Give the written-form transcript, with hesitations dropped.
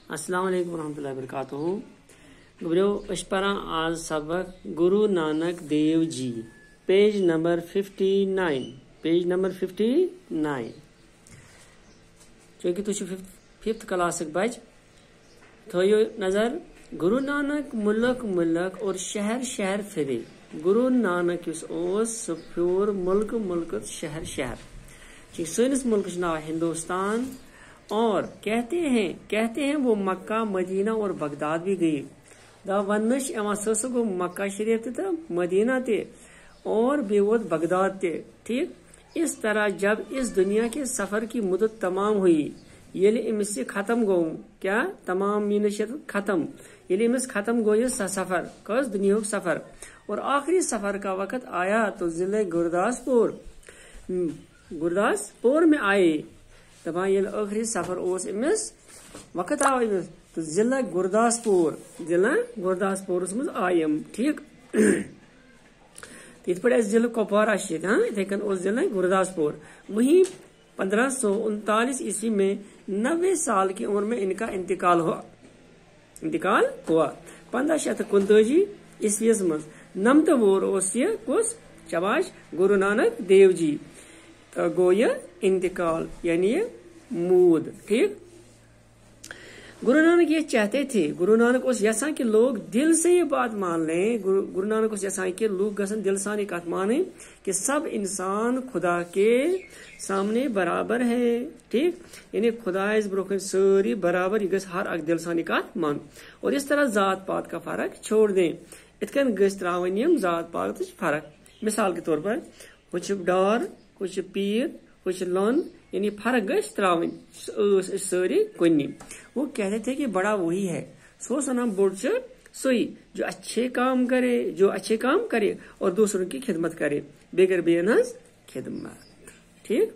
अस्सलाम वालेकुम वरहमतुल्लाहि वबरकातुहू। गबरियो परान आज सबक गुरु नानक देव जी पेज नंबर 59 चूंकि तुझ फिफ्थ क्लास बच थो नजर गुरु नानक मुल्क मुल्क और शहर शहर फिरे। गुरु नानक सह फ्योर मुल्क मुल्क शहर शहर। सैनिस मुल्क नाव हिंदुस्तान और कहते हैं वो मक्का मदीना और बगदाद भी गई। वन गो मक्का शरीफ तो मदीना ते और बेवोत बगदाद ते। ठीक इस तरह जब इस दुनिया के सफर की मुद्दत तमाम हुई ये इमिस खत्म गो क्या तमाम मीनश खत्म ये इमिस खत्म गो ये सफर कस दुनिया सफर और आखिरी सफर का वक्त आया तो जिले गुरदासपुर में आए। दपान ये आखिरी सफर इमिस वक्त आव इमिस तो जिला गुरदासपुर मज आयम। ठीक इत पे जिला कुपवारा इथे कन जिला गुरदासपुर। वहीं 1539 ईस्वी में 90 साल की उम्र में इनका इंतकाल हुआ। 1539 ईस्वी मज नमत वोर कुस चबाश गुरु नानक देव जी तो गो ये इंतकाल यानी ये मूद। ठीक गुरु नानक ये चाहते थे गुरु नानक यसान कि लोग दिल से ये बात मान लें। गुरु नानक यसान कि लोग गसन दिल सानी कत माने कि सब इंसान खुदा के सामने बराबर है। ठीक यानी खुदा ब्रोकन सारी बराबर ये गस हर अक दिल सानी कत मान और इस तरह जात पात का फर्क छोड़ दें। इतकन गस त्रावन यम जात पात फर्क। मिसाल के तौर पर कुछ डार कुछ पीर कुछ लन यानी फर्क गश त्रावन सारी कुन्नी। वो कहते थे कि बड़ा वही है सो सना बोर्ड सोई जो अच्छे काम करे और दूसरों की खिदमत करे बेगर बेनस खिदमत। ठीक।